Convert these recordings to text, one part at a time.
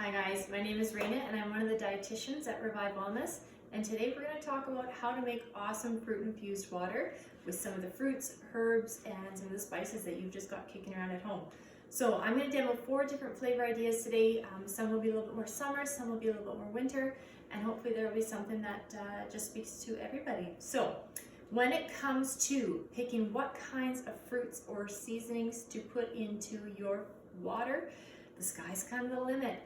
Hi guys, my name is Raina and I'm one of the dietitians at Revive Wellness, and today we're going to talk about how to make awesome fruit-infused water with some of the fruits, herbs, and some of the spices that you've just got kicking around at home. So I'm going to demo 4 different flavor ideas today. Some will be a little bit more summer, some will be a little bit more winter, and hopefully there will be something that just speaks to everybody. So when it comes to picking what kinds of fruits or seasonings to put into your water, the sky's kind of the limit.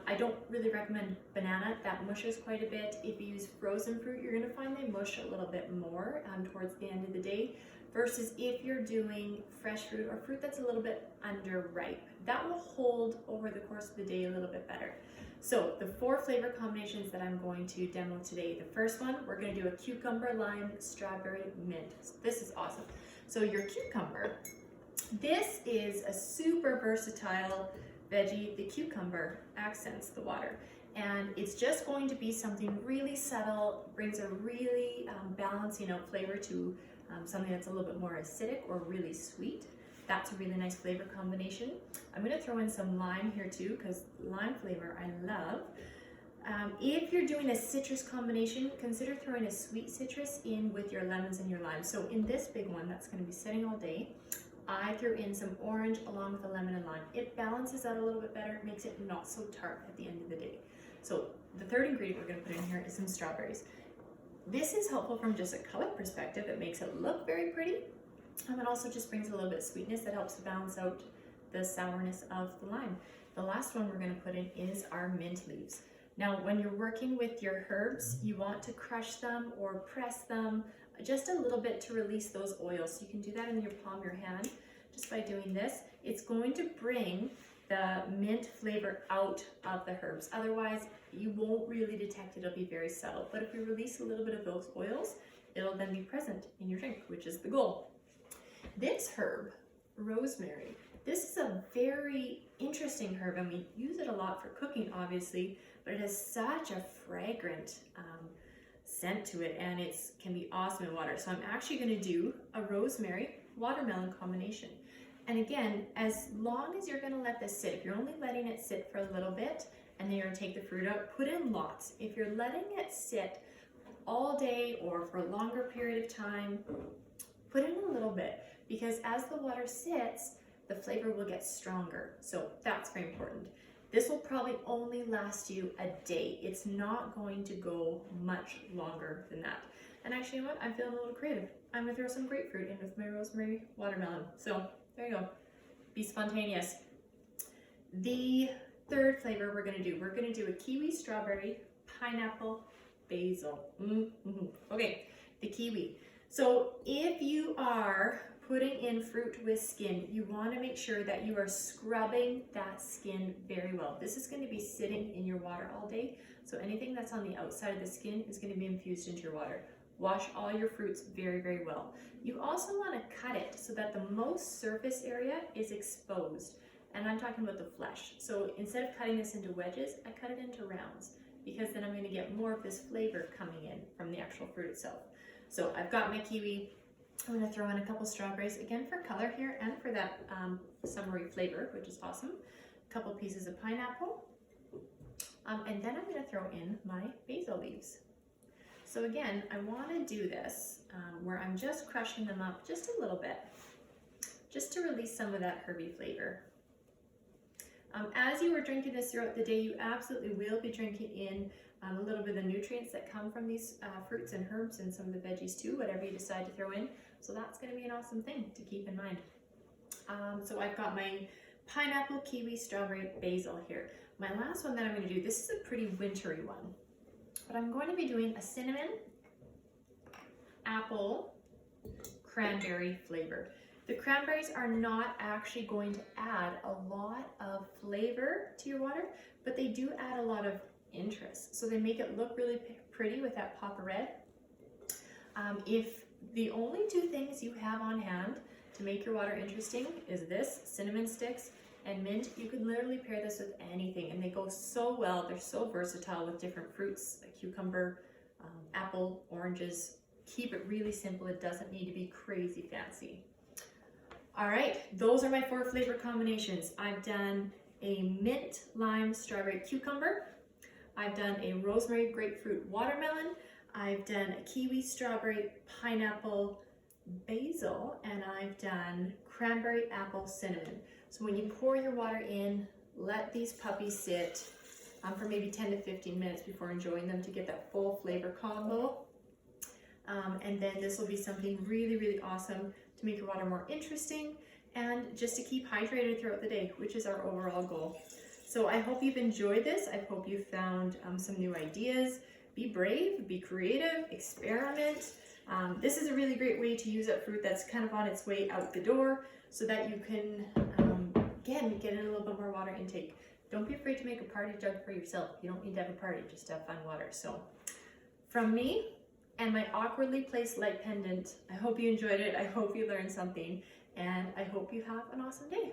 I don't really recommend banana. That mushes quite a bit. If you use frozen fruit, you're going to find they mush a little bit more towards the end of the day, versus if you're doing fresh fruit or fruit that's a little bit underripe. That will hold over the course of the day a little bit better. So the 4 flavor combinations that I'm going to demo today. The first one, we're going to do a cucumber, lime, strawberry, mint. So this is awesome. So your cucumber, this is a super versatile veggie. The cucumber accents the water, and it's just going to be something really subtle, brings a really balancing out flavor to something that's a little bit more acidic or really sweet. That's a really nice flavor combination. I'm going to throw in some lime here too, because lime flavor I love. If you're doing a citrus combination, consider throwing a sweet citrus in with your lemons and your limes. So in this big one that's going to be sitting all day, I threw in some orange along with the lemon and lime. It balances out a little bit better, makes it not so tart at the end of the day. So the third ingredient we're going to put in here is some strawberries. This is helpful from just a color perspective. It makes it look very pretty, and it also just brings a little bit of sweetness that helps to balance out the sourness of the lime. The last one we're going to put in is our mint leaves. Now, when you're working with your herbs, you want to crush them or press them just a little bit to release those oils. So you can do that in your palm of your hand just by doing this. It's going to bring the mint flavor out of the herbs. Otherwise, you won't really detect it. It'll be very subtle. But if you release a little bit of those oils, it'll then be present in your drink, which is the goal. This herb, rosemary, this is a very interesting herb, and we use it a lot for cooking, obviously, but it has such a fragrant scent to it, and it can be awesome in water. So I'm actually going to do a rosemary watermelon combination. And again, as long as you're going to let this sit, if you're only letting it sit for a little bit and then you're going to take the fruit out, put in lots. If you're letting it sit all day or for a longer period of time, put in a little bit, because as the water sits, the flavor will get stronger. So that's very important. This will probably only last you a day. It's not going to go much longer than that. And actually, you know what? I'm feeling a little creative. I'm gonna throw some grapefruit in with my rosemary watermelon. So there you go. Be spontaneous. The third flavor we're gonna do a kiwi, strawberry, pineapple, basil. Okay, the kiwi. So if you are putting in fruit with skin, you want to make sure that you are scrubbing that skin very well. This is going to be sitting in your water all day, so anything that's on the outside of the skin is going to be infused into your water. Wash all your fruits very, very well. You also want to cut it so that the most surface area is exposed, and I'm talking about the flesh. So instead of cutting this into wedges, I cut it into rounds, because then I'm going to get more of this flavor coming in from the actual fruit itself. So I've got my kiwi. I'm going to throw in a couple strawberries, again for color here and for that summery flavor, which is awesome. A couple pieces of pineapple. And then I'm going to throw in my basil leaves. So again, I want to do this where I'm just crushing them up just a little bit, just to release some of that herby flavor. As you are drinking this throughout the day, you absolutely will be drinking in a little bit of the nutrients that come from these fruits and herbs, and some of the veggies too, whatever you decide to throw in. So that's going to be an awesome thing to keep in mind. So I've got my pineapple, kiwi, strawberry, basil here. My last one that I'm going to do, this is a pretty wintry one, but I'm going to be doing a cinnamon, apple, cranberry flavor. The cranberries are not actually going to add a lot of flavor to your water, but they do add a lot of interest. So they make it look really pretty with that pop of red. If the only 2 things you have on hand to make your water interesting is this, cinnamon sticks, and mint, you can literally pair this with anything, and they go so well. They're so versatile with different fruits, like cucumber, apple, oranges. Keep it really simple. It doesn't need to be crazy fancy. All right, those are my 4 flavor combinations. I've done a mint lime strawberry cucumber. I've done a rosemary grapefruit watermelon. I've done a kiwi strawberry pineapple basil, and I've done cranberry apple cinnamon. So when you pour your water in, let these puppies sit for maybe 10 to 15 minutes before enjoying them to get that full flavor combo. And then this will be something really, really awesome to make your water more interesting and just to keep hydrated throughout the day, which is our overall goal. So I hope you've enjoyed this. I hope you found some new ideas. Be brave, be creative, experiment. This is a really great way to use up fruit that's kind of on its way out the door so that you can, again, get in a little bit more water intake. Don't be afraid to make a party jug for yourself. You don't need to have a party, just to have fun water. So from me and my awkwardly placed light pendant, I hope you enjoyed it. I hope you learned something, and I hope you have an awesome day.